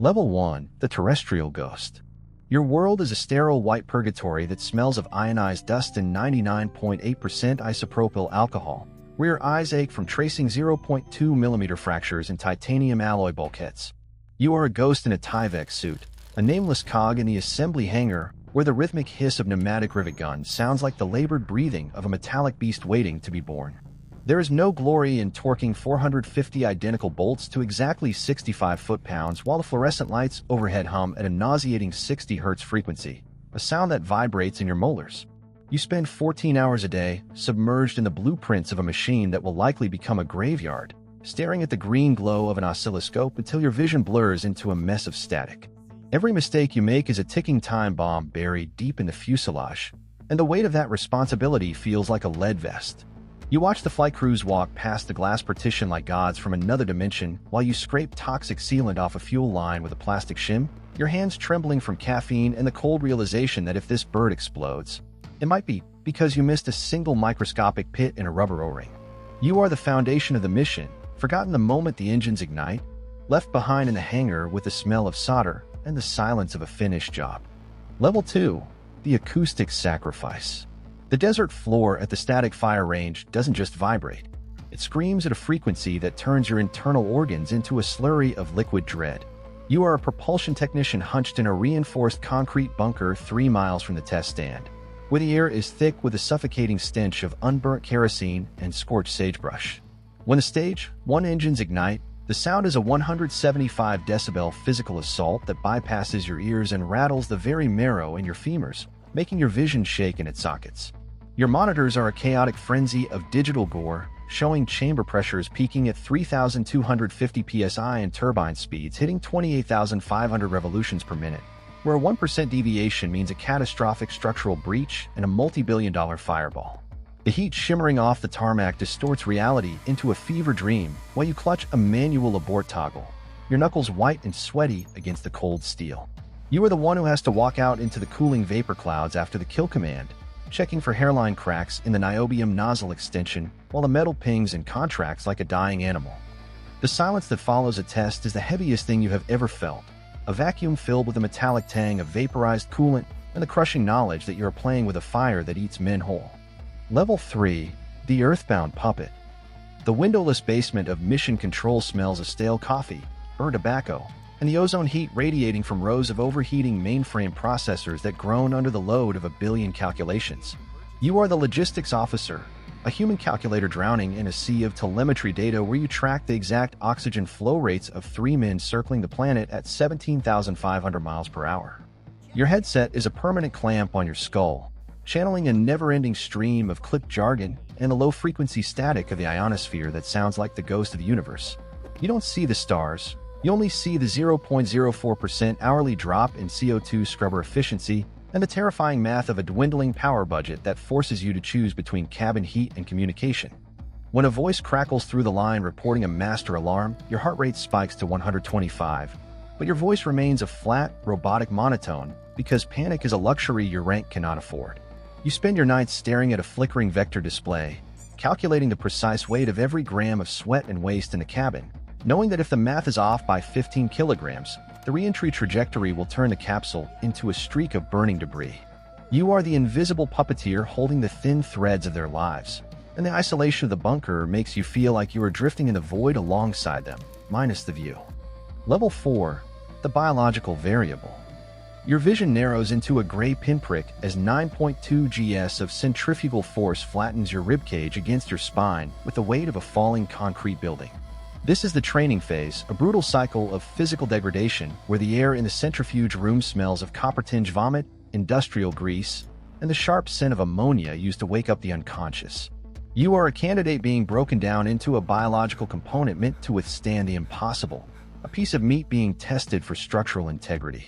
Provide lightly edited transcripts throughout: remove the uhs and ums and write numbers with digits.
Level 1. The Terrestrial Ghost. Your world is a sterile white purgatory that smells of ionized dust and 99.8% isopropyl alcohol, where your eyes ache from tracing 0.2 mm fractures in titanium alloy bulkheads. You are a ghost in a Tyvek suit, a nameless cog in the assembly hangar, where the rhythmic hiss of pneumatic rivet guns sounds like the labored breathing of a metallic beast waiting to be born. There is no glory in torquing 450 identical bolts to exactly 65 foot-pounds while the fluorescent lights overhead hum at a nauseating 60 Hz frequency, a sound that vibrates in your molars. You spend 14 hours a day submerged in the blueprints of a machine that will likely become a graveyard, staring at the green glow of an oscilloscope until your vision blurs into a mess of static. Every mistake you make is a ticking time bomb buried deep in the fuselage, and the weight of that responsibility feels like a lead vest. You watch the flight crews walk past the glass partition like gods from another dimension while you scrape toxic sealant off a fuel line with a plastic shim, your hands trembling from caffeine and the cold realization that if this bird explodes, it might be because you missed a single microscopic pit in a rubber O-ring. You are the foundation of the mission, forgotten the moment the engines ignite, left behind in the hangar with the smell of solder and the silence of a finished job. Level 2. The Acoustic Sacrifice. The desert floor at the static fire range doesn't just vibrate. It screams at a frequency that turns your internal organs into a slurry of liquid dread. You are a propulsion technician hunched in a reinforced concrete bunker 3 miles from the test stand, where the air is thick with a suffocating stench of unburnt kerosene and scorched sagebrush. When the Stage 1 engines ignite, the sound is a 175 decibel physical assault that bypasses your ears and rattles the very marrow in your femurs, making your vision shake in its sockets. Your monitors are a chaotic frenzy of digital gore, showing chamber pressures peaking at 3,250 psi and turbine speeds hitting 28,500 revolutions per minute, where a 1% deviation means a catastrophic structural breach and a multi-billion-dollar fireball. The heat shimmering off the tarmac distorts reality into a fever dream while you clutch a manual abort toggle, your knuckles white and sweaty against the cold steel. You are the one who has to walk out into the cooling vapor clouds after the kill command, checking for hairline cracks in the niobium nozzle extension while the metal pings and contracts like a dying animal. The silence that follows a test is the heaviest thing you have ever felt, a vacuum filled with a metallic tang of vaporized coolant and the crushing knowledge that you are playing with a fire that eats men whole. Level 3. The Earthbound Puppet. The windowless basement of Mission Control smells of stale coffee, burnt tobacco, and the ozone heat radiating from rows of overheating mainframe processors that groan under the load of a billion calculations. You are the logistics officer, a human calculator drowning in a sea of telemetry data where you track the exact oxygen flow rates of 3 men circling the planet at 17,500 miles per hour. Your headset is a permanent clamp on your skull, channeling a never-ending stream of clipped jargon and the low-frequency static of the ionosphere that sounds like the ghost of the universe. You don't see the stars. You only see the 0.04% hourly drop in CO2 scrubber efficiency and the terrifying math of a dwindling power budget that forces you to choose between cabin heat and communication. When a voice crackles through the line reporting a master alarm, your heart rate spikes to 125, but your voice remains a flat, robotic monotone because panic is a luxury your rank cannot afford. You spend your nights staring at a flickering vector display, calculating the precise weight of every gram of sweat and waste in the cabin, knowing that if the math is off by 15 kilograms, the re-entry trajectory will turn the capsule into a streak of burning debris. You are the invisible puppeteer holding the thin threads of their lives, and the isolation of the bunker makes you feel like you are drifting in the void alongside them, minus the view. Level 4. The Biological Variable. Your vision narrows into a gray pinprick as 9.2 gs of centrifugal force flattens your ribcage against your spine with the weight of a falling concrete building. This is the training phase, a brutal cycle of physical degradation where the air in the centrifuge room smells of copper-tinged vomit, industrial grease, and the sharp scent of ammonia used to wake up the unconscious. You are a candidate being broken down into a biological component meant to withstand the impossible, a piece of meat being tested for structural integrity.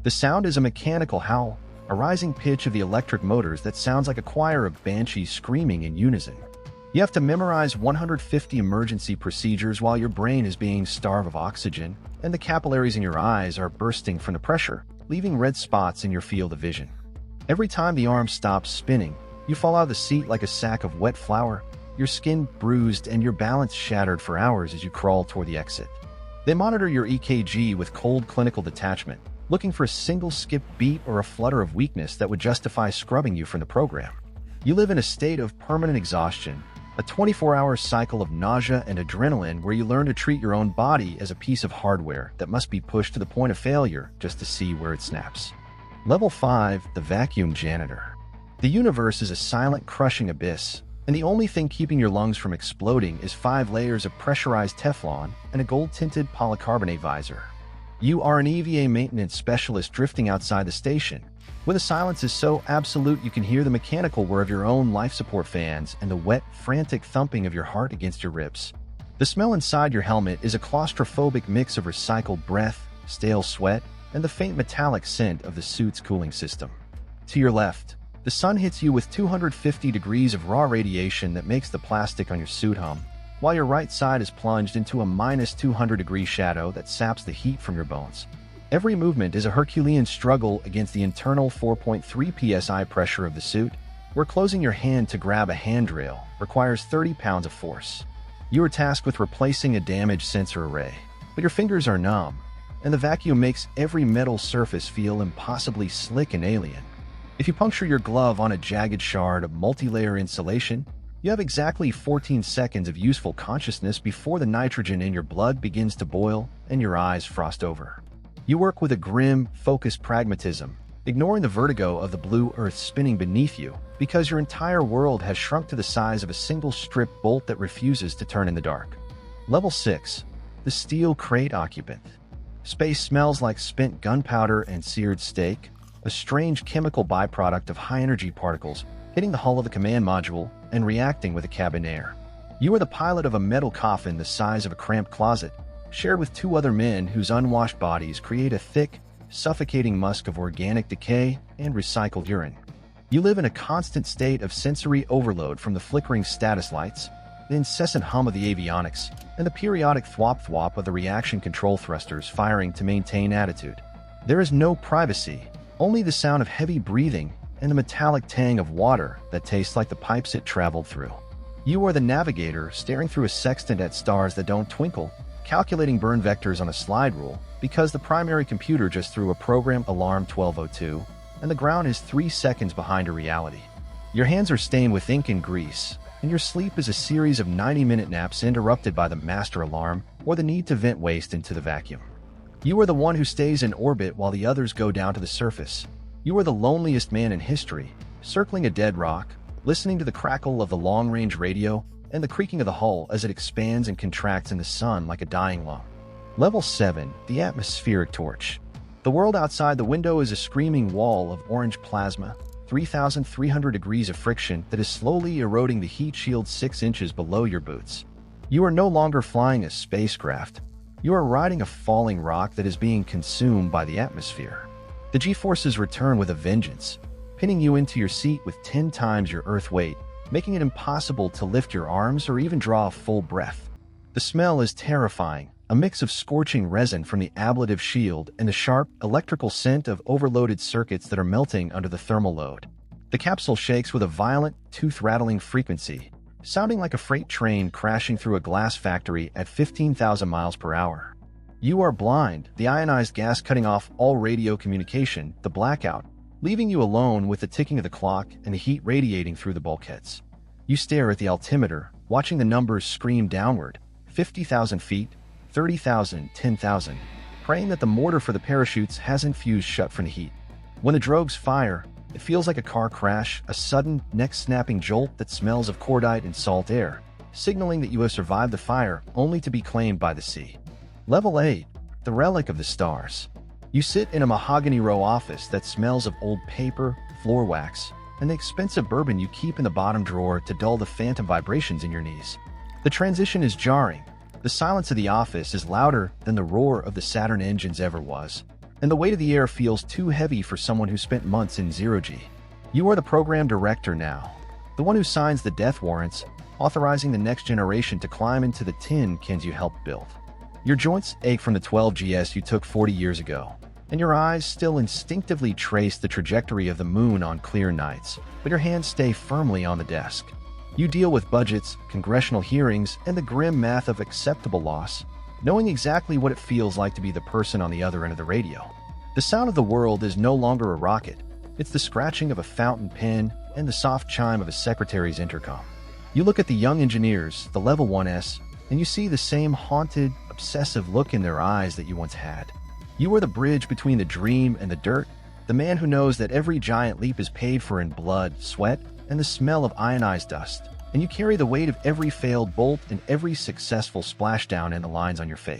The sound is a mechanical howl, a rising pitch of the electric motors that sounds like a choir of banshees screaming in unison. You have to memorize 150 emergency procedures while your brain is being starved of oxygen, and the capillaries in your eyes are bursting from the pressure, leaving red spots in your field of vision. Every time the arm stops spinning, you fall out of the seat like a sack of wet flour, your skin bruised and your balance shattered for hours as you crawl toward the exit. They monitor your EKG with cold clinical detachment, looking for a single skipped beat or a flutter of weakness that would justify scrubbing you from the program. You live in a state of permanent exhaustion, a 24-hour cycle of nausea and adrenaline where you learn to treat your own body as a piece of hardware that must be pushed to the point of failure just to see where it snaps. Level 5, the Vacuum Janitor. The universe is a silent, crushing abyss, and the only thing keeping your lungs from exploding is 5 layers of pressurized Teflon and a gold-tinted polycarbonate visor. You are an EVA maintenance specialist drifting outside the station, where the silence is so absolute you can hear the mechanical whir of your own life support fans and the wet, frantic thumping of your heart against your ribs. The smell inside your helmet is a claustrophobic mix of recycled breath, stale sweat, and the faint metallic scent of the suit's cooling system. To your left, the sun hits you with 250 degrees of raw radiation that makes the plastic on your suit hum, while your right side is plunged into a minus 200-degree shadow that saps the heat from your bones. Every movement is a Herculean struggle against the internal 4.3 psi pressure of the suit, where closing your hand to grab a handrail requires 30 pounds of force. You are tasked with replacing a damaged sensor array, but your fingers are numb, and the vacuum makes every metal surface feel impossibly slick and alien. If you puncture your glove on a jagged shard of multi-layer insulation, you have exactly 14 seconds of useful consciousness before the nitrogen in your blood begins to boil and your eyes frost over. You work with a grim, focused pragmatism, ignoring the vertigo of the blue earth spinning beneath you because your entire world has shrunk to the size of a single strip bolt that refuses to turn in the dark. Level 6. The Steel Crate Occupant. Space smells like spent gunpowder and seared steak, a strange chemical byproduct of high-energy particles hitting the hull of the command module and reacting with the cabin air. You are the pilot of a metal coffin the size of a cramped closet, shared with 2 other men whose unwashed bodies create a thick, suffocating musk of organic decay and recycled urine. You live in a constant state of sensory overload from the flickering status lights, the incessant hum of the avionics, and the periodic thwop-thwop of the reaction control thrusters firing to maintain attitude. There is no privacy, only the sound of heavy breathing and the metallic tang of water that tastes like the pipes it traveled through. You are the navigator staring through a sextant at stars that don't twinkle, calculating burn vectors on a slide rule because the primary computer just threw a program alarm 1202 and the ground is 3 seconds behind a reality. Your hands are stained with ink and grease, and your sleep is a series of 90-minute naps interrupted by the master alarm or the need to vent waste into the vacuum. You are the one who stays in orbit while the others go down to the surface. You are the loneliest man in history, circling a dead rock, listening to the crackle of the long-range radio and the creaking of the hull as it expands and contracts in the sun like a dying lung. Level 7. The Atmospheric Torch. The world outside the window is a screaming wall of orange plasma, 3,300 degrees of friction that is slowly eroding the heat shield 6 inches below your boots. You are no longer flying a spacecraft. You are riding a falling rock that is being consumed by the atmosphere. The G-forces return with a vengeance, pinning you into your seat with 10 times your Earth weight, making it impossible to lift your arms or even draw a full breath. The smell is terrifying, a mix of scorching resin from the ablative shield and the sharp, electrical scent of overloaded circuits that are melting under the thermal load. The capsule shakes with a violent, tooth-rattling frequency, sounding like a freight train crashing through a glass factory at 15,000 miles per hour. You are blind, the ionized gas cutting off all radio communication, the blackout, leaving you alone with the ticking of the clock and the heat radiating through the bulkheads. You stare at the altimeter, watching the numbers scream downward, 50,000 feet, 30,000, 10,000, praying that the mortar for the parachutes hasn't fused shut from the heat. When the drogues fire, it feels like a car crash, a sudden, neck-snapping jolt that smells of cordite and salt air, signaling that you have survived the fire only to be claimed by the sea. Level 8. The Relic of the Stars. You sit in a mahogany row office that smells of old paper, floor wax, and the expensive bourbon you keep in the bottom drawer to dull the phantom vibrations in your knees. The transition is jarring. The silence of the office is louder than the roar of the Saturn engines ever was, and the weight of the air feels too heavy for someone who spent months in zero-G. You are the program director now, the one who signs the death warrants, authorizing the next generation to climb into the tin cans you helped build. Your joints ache from the 12GS you took 40 years ago, and your eyes still instinctively trace the trajectory of the moon on clear nights, but your hands stay firmly on the desk. You deal with budgets, congressional hearings, and the grim math of acceptable loss, knowing exactly what it feels like to be the person on the other end of the radio. The sound of the world is no longer a rocket. It's the scratching of a fountain pen and the soft chime of a secretary's intercom. You look at the young engineers, the Level 1S, and you see the same haunted, obsessive look in their eyes that you once had. You are the bridge between the dream and the dirt, the man who knows that every giant leap is paid for in blood, sweat, and the smell of ionized dust, and you carry the weight of every failed bolt and every successful splashdown in the lines on your face.